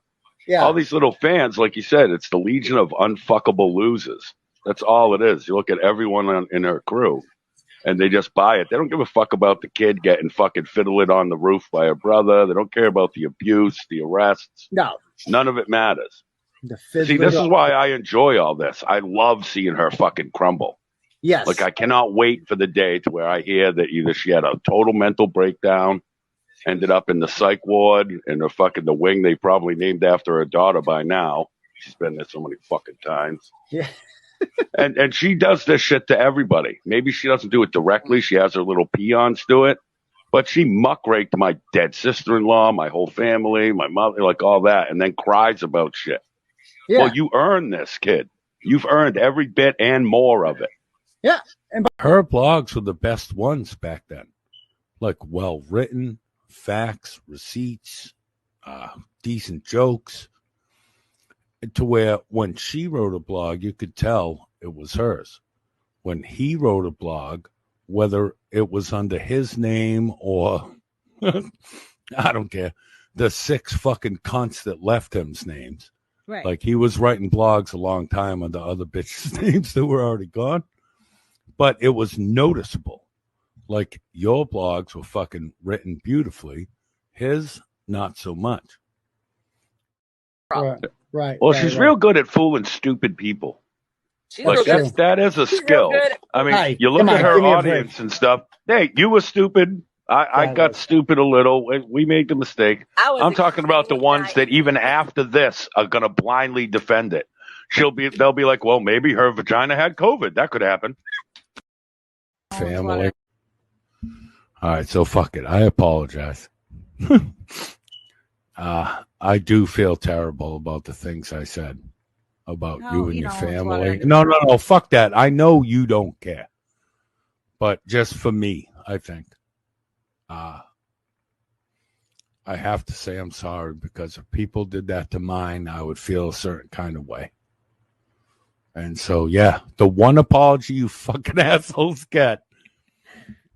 All these little fans, like you said, it's the legion of unfuckable losers. That's all it is. You look at everyone in her crew, and they just buy it. They don't give a fuck about the kid getting fucking fiddled on the roof by her brother. They don't care about the abuse, the arrests. No. None of it matters. See, this is why I enjoy all this. I love seeing her fucking crumble. Yes. Like, I cannot wait for the day to where I hear that either she had a total mental breakdown, ended up in the psych ward, in the wing they probably named after her daughter by now. She's been there so many fucking times. Yeah. and she does this shit to everybody. Maybe she doesn't do it directly. She has her little peons do it. But she muckraked my dead sister-in-law, my whole family, my mother, like all that, and then cries about shit. Yeah. Well, you earned this, kid. You've earned every bit and more of it. Yeah. Her blogs were the best ones back then. Like, well-written, facts, receipts, decent jokes. To where when she wrote a blog, you could tell it was hers. When he wrote a blog, whether it was under his name or I don't care, the 6 fucking cunts that left him's names. Right. Like, he was writing blogs a long time under other bitches' names that were already gone. But it was noticeable. Like, your blogs were fucking written beautifully. His, not so much. Right. Well, she's real good at fooling stupid people. Like, that is a skill. I mean, you look at her audience and stuff. Hey, you were stupid. I got stupid a little. We made the mistake. I'm talking about the ones that even after this are going to blindly defend it. They'll be like, well, maybe her vagina had COVID. That could happen. Family. All right, so fuck it. I apologize. I do feel terrible about the things I said about you and your family. No, fuck that. I know you don't care. But just for me, I think. I have to say I'm sorry, because if people did that to mine, I would feel a certain kind of way. And so, yeah, the one apology you fucking assholes get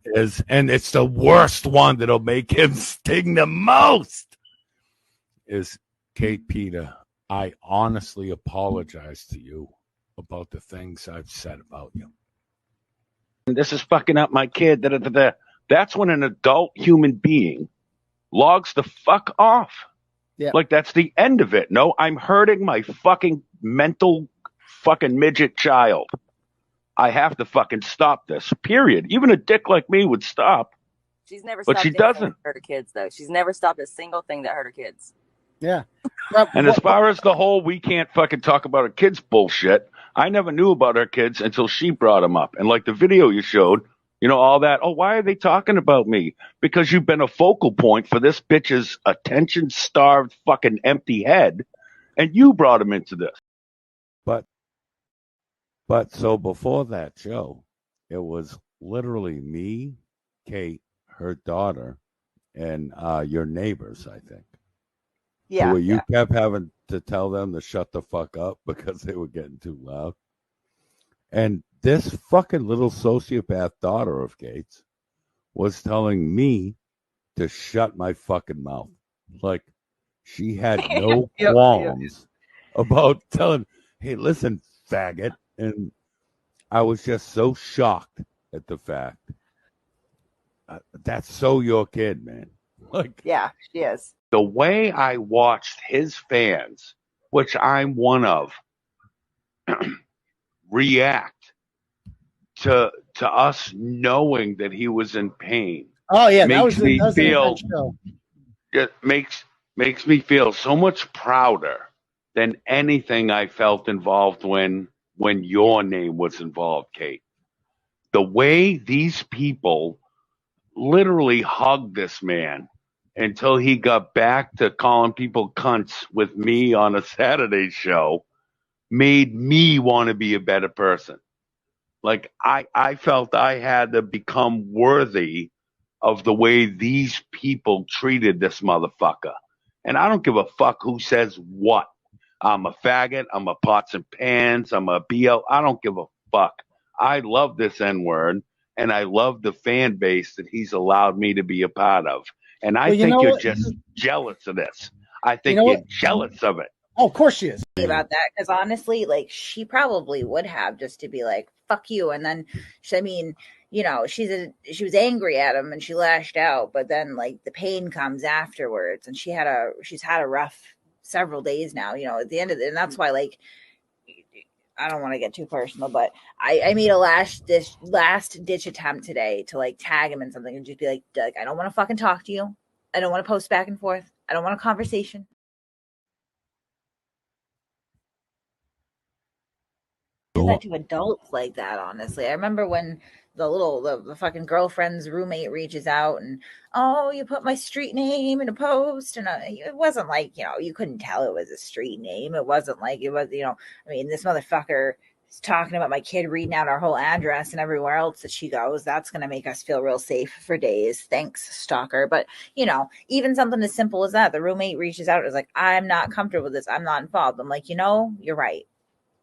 is, and it's the worst one that'll make him sting the most, is Kate Peter. I honestly apologize to you about the things I've said about you. This is fucking up my kid. That's when an adult human being logs the fuck off. Yeah. Like, that's the end of it. No, I'm hurting my fucking mental fucking midget child. I have to fucking stop this, period. Even a dick like me would stop. She's never But stopped she anything doesn't. that hurt her kids, though. She's never stopped a single thing that hurt her kids. Yeah. And as far as the whole we can't fucking talk about our kids bullshit, I never knew about our kids until she brought them up. And like the video you showed, you know, all that. Oh, why are they talking about me? Because you've been a focal point for this bitch's attention-starved fucking empty head, and you brought him into this. But so before that show, it was literally me, Kate, her daughter, and your neighbors, I think. Yeah. Where you kept having to tell them to shut the fuck up because they were getting too loud. And this fucking little sociopath daughter of Kate's was telling me to shut my fucking mouth. Like, she had no qualms about telling, hey, listen, faggot. And I was just so shocked at the fact that's so your kid, man. Like, yeah, she is. The way I watched his fans, which I'm one of, react to us knowing that he was in pain. Oh yeah, makes me feel it makes me feel so much prouder than anything I felt involved when your name was involved, Kate. The way these people literally hugged this man until he got back to calling people cunts with me on a Saturday show made me want to be a better person. Like I felt I had to become worthy of the way these people treated this motherfucker. And I don't give a fuck who says what. I'm a faggot. I'm a pots and pans. I'm a BL. I don't give a fuck. I love this N-word, and I love the fan base that he's allowed me to be a part of. And I think you're just jealous of this. I think you're jealous of it. Oh, of course she is. About that, because honestly, like, she probably would have, just to be like, fuck you. And then, I mean, you know, she was angry at him and she lashed out, but then like the pain comes afterwards, and she's had a rough several days now, you know, at the end of it. And that's why, like, I don't want to get too personal, but I made a last ditch attempt today to like tag him in something and just be like, I don't want to fucking talk to you. I don't want to post back and forth. I don't want a conversation. That to adults like that, honestly. I remember when the fucking girlfriend's roommate reaches out and, oh, you put my street name in a post, and it wasn't like, you know, you couldn't tell it was a street name. It wasn't like it was, you know, I mean, this motherfucker is talking about my kid reading out our whole address and everywhere else that she goes. That's going to make us feel real safe for days. Thanks, stalker. But, you know, even something as simple as that, the roommate reaches out and is like, I'm not comfortable with this. I'm not involved. I'm like, you know, you're right.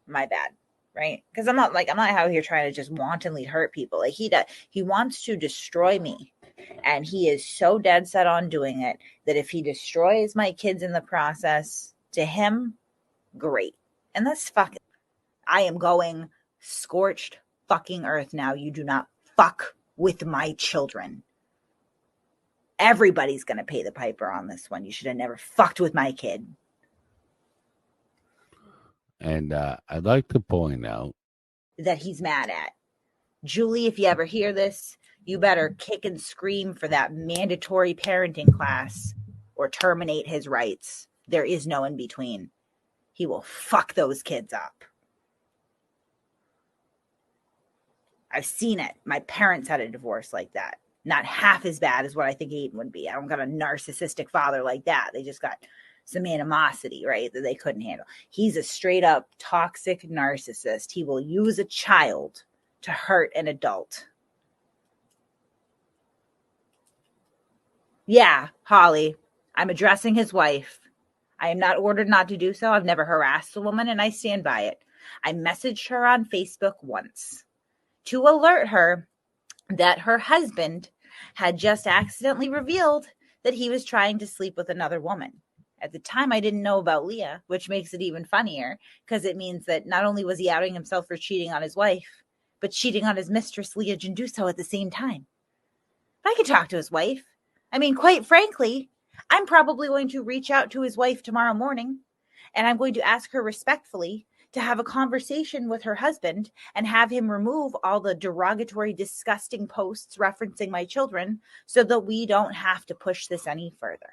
My bad. Right? Because I'm not out here trying to just wantonly hurt people. Like he wants to destroy me, and he is so dead set on doing it that if he destroys my kids in the process, to him, great. And that's fucking. I am going scorched fucking earth now. You do not fuck with my children. Everybody's gonna pay the piper on this one. You should have never fucked with my kid. And I'd like to point out that he's mad at. Julie, if you ever hear this, you better kick and scream for that mandatory parenting class or terminate his rights. There is no in between. He will fuck those kids up. I've seen it. My parents had a divorce like that. Not half as bad as what I think Aiden would be. I don't got a narcissistic father like that. They just got some animosity, right, that they couldn't handle. He's a straight up toxic narcissist. He will use a child to hurt an adult. Yeah, Holly, I'm addressing his wife. I am not ordered not to do so. I've never harassed a woman, and I stand by it. I messaged her on Facebook once to alert her that her husband had just accidentally revealed that he was trying to sleep with another woman. At the time, I didn't know about Leah, which makes it even funnier because it means that not only was he outing himself for cheating on his wife, but cheating on his mistress, Leah Janduso, at the same time. But I could talk to his wife. I mean, quite frankly, I'm probably going to reach out to his wife tomorrow morning, and I'm going to ask her respectfully to have a conversation with her husband and have him remove all the derogatory, disgusting posts referencing my children so that we don't have to push this any further.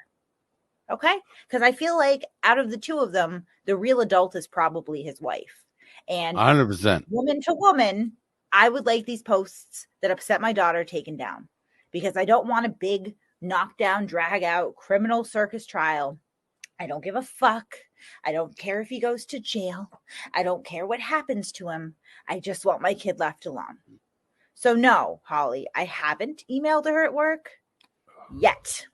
Okay? Because I feel like out of the two of them, the real adult is probably his wife. And 100%. Woman to woman, I would like these posts that upset my daughter taken down. Because I don't want a big knockdown, drag out criminal circus trial. I don't give a fuck. I don't care if he goes to jail. I don't care what happens to him. I just want my kid left alone. So no, Holly, I haven't emailed her at work yet.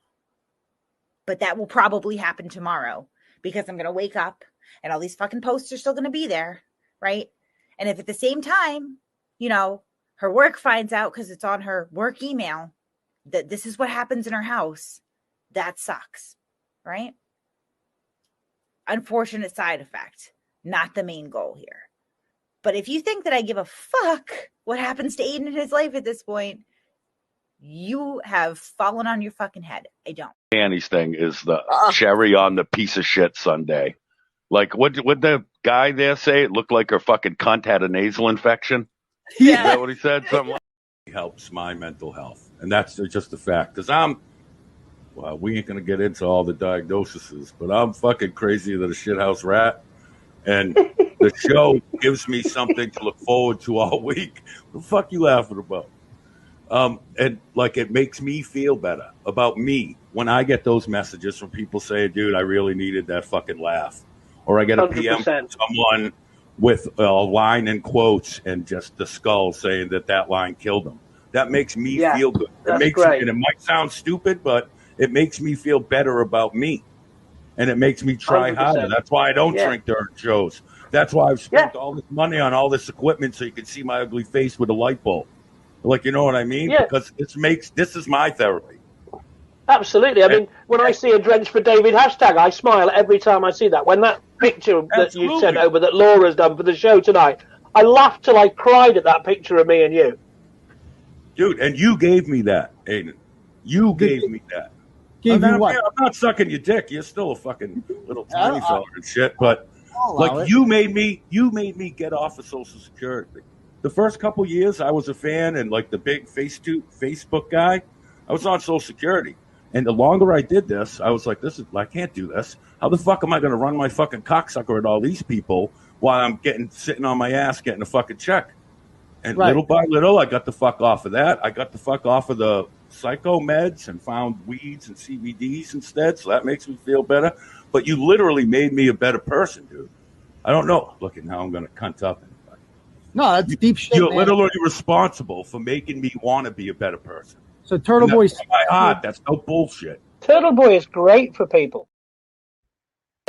But that will probably happen tomorrow because I'm going to wake up and all these fucking posts are still going to be there, right? And if at the same time, you know, her work finds out because it's on her work email that this is what happens in her house, that sucks, right? Unfortunate side effect, not the main goal here. But if you think that I give a fuck what happens to Aiden in his life at this point, you have fallen on your fucking head. I don't. Annie's thing is the cherry on the piece of shit sundae. Like, what the guy there say? It looked like her fucking cunt had a nasal infection. Yeah. Is that what he said? Something like helps my mental health. And that's just a fact. Because I'm Well, we ain't gonna get into all the diagnoses, but I'm fucking crazier than a shithouse rat, and the show gives me something to look forward to all week. What the fuck you laughing about? And like it makes me feel better about me when I get those messages from people saying, "Dude, I really needed that fucking laugh," or I get a PM from someone with a line in quotes and just the skull saying that line killed him. That makes me feel good. It makes me, and it might sound stupid, but it makes me feel better about me, and it makes me try 100%. harder. That's why I don't drink during shows. That's why I've spent all this money on all this equipment so you can see my ugly face with a light bulb. Like, you know what I mean? Yeah. Because this is my therapy. Absolutely. I mean, when I see a drench for David hashtag, I smile every time I see that. When that picture that you sent over that Laura's done for the show tonight, I laughed till I cried at that picture of me and you. Dude, and you gave me that, Aiden. You gave me that. I'm not sucking your dick. You're still a fucking little tiny fella and shit. But like you made me get off of Social Security. The first couple years I was a fan and like the big Facebook guy, I was on Social Security. And the longer I did this, I was like, I can't do this. How the fuck am I going to run my fucking cocksucker at all these people while I'm sitting on my ass getting a fucking check? And little by little, I got the fuck off of that. I got the fuck off of the psycho meds and found weeds and CBDs instead. So that makes me feel better. But you literally made me a better person, dude. I don't know. Look at now, I'm going to cunt up. No, that's deep shit. You're man. literally responsible for making me want to be a better person. So Turtleboy, my heart. That's no bullshit. Turtleboy is great for people.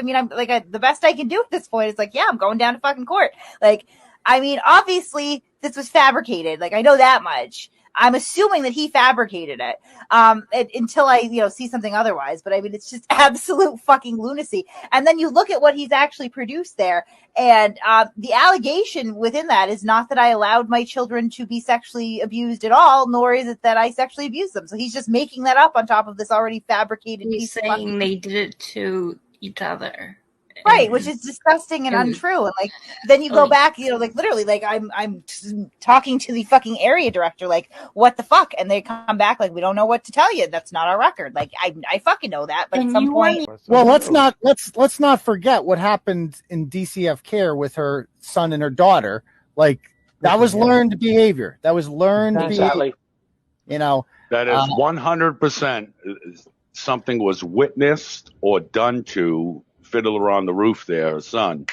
I mean, I'm like the best I can do at this point is like, yeah, I'm going down to fucking court. Like, I mean, obviously this was fabricated. Like, I know that much. I'm assuming that he fabricated it until I, see something otherwise. But I mean, it's just absolute fucking lunacy. And then you look at what he's actually produced there. And the allegation within that is not that I allowed my children to be sexually abused at all, nor is it that I sexually abused them. So he's just making that up on top of this already fabricated He's piece of saying fucking- they did it to each other. Right, which is disgusting and untrue. And like, then you go back, like literally, like I'm talking to the fucking area director, like, what the fuck? And they come back like, we don't know what to tell you. That's not our record. Like, I fucking know that, but at some point, well, let's not forget what happened in DCF Care with her son and her daughter. Like, that was learned behavior. That was learned behavior. That is 100% something was witnessed or done to Fiddler on the Roof there, her son,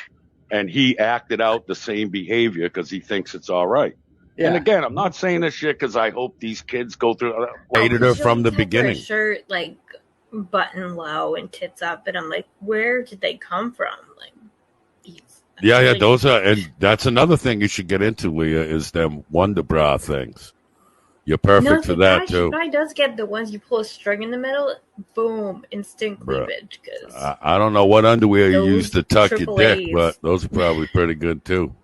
and he acted out the same behavior because he thinks it's all right. Yeah. And again, I'm not saying this shit because I hope these kids go through. Hated her from the Her beginning. shirt like button low and tits up, and I'm like, where did they come from? Like, Yeah, those are, and that's another thing you should get into, Leah, is them wonder bra things. You're perfect for that too. Guy does get the ones you pull a string in the middle, boom, instant cleavage. Because I don't know what underwear you use to tuck your dick, AAAs. but those are probably pretty good too.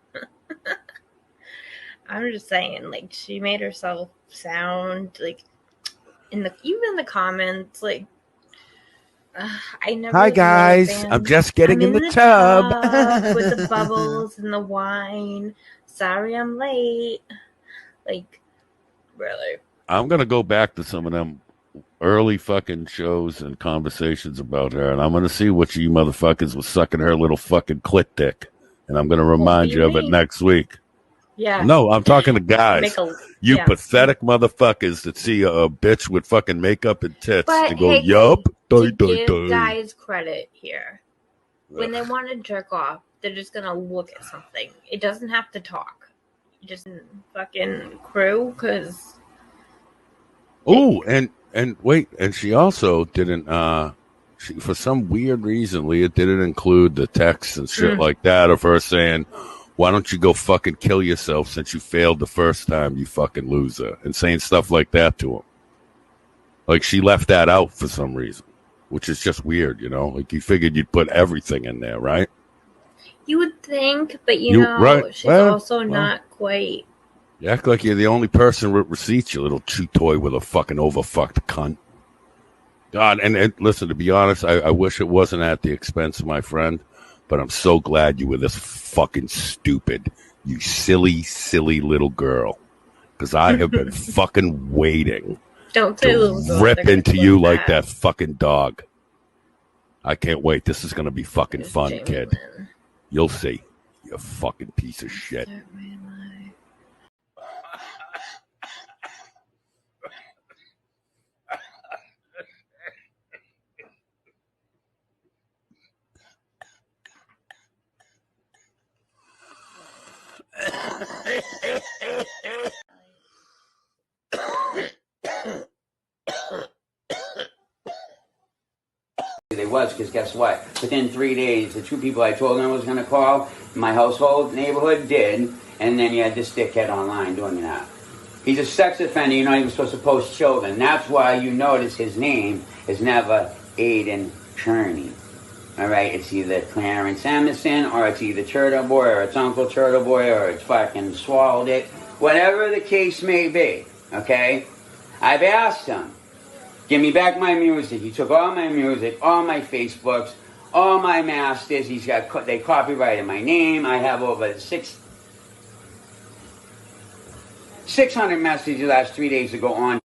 I'm just saying, like, she made herself sound like even in the comments, like, I never. Hi was a guys, fan. I'm just getting I'm in the tub with the bubbles and the wine. Sorry, I'm late. Like, really. I'm gonna go back to some of them early fucking shows and conversations about her, and I'm gonna see what you motherfuckers was sucking her little fucking clit dick, and I'm gonna remind you of it next week. Yeah. No, I'm talking to guys. You yeah. pathetic motherfuckers that see a bitch with fucking makeup and tits But and go, hey, yup. to give guys credit here, when they want to jerk off, they're just gonna look at something. It doesn't have to talk. You just fucking crew, because. Oh, and wait, and she also didn't. She, for some weird reason, Leah didn't include the texts and shit like that of her saying, "Why don't you go fucking kill yourself since you failed the first time, you fucking loser," and saying stuff like that to him. Like, she left that out for some reason, which is just weird, Like, you figured you'd put everything in there, right? You would think, but she's also not quite. You act like you're the only person with receipts, you little chew toy with a fucking overfucked cunt. God, and listen, to be honest, I wish it wasn't at the expense of my friend, but I'm so glad you were this fucking stupid, you silly, silly little girl. Because I have been fucking waiting Don't say to rip into you like that fucking dog. I can't wait. This is going to be fucking fun, kid. You'll see. You fucking piece of shit. They was, because guess what? Within 3 days, the 2 people I told them I was going to call, my household, neighborhood did, and then you had this dickhead online doing that. He's a sex offender. You're not even supposed to post children. That's why you notice his name is never Aiden Kearney. All right, it's either Clarence Emerson, or it's either Turtleboy, or it's Uncle Turtleboy, or it's fucking swallowed it. Whatever the case may be, okay? I've asked him, give me back my music. He took all my music, all my Facebooks, all my masters. They copyrighted my name. I have over 600 messages the last 3 days ago on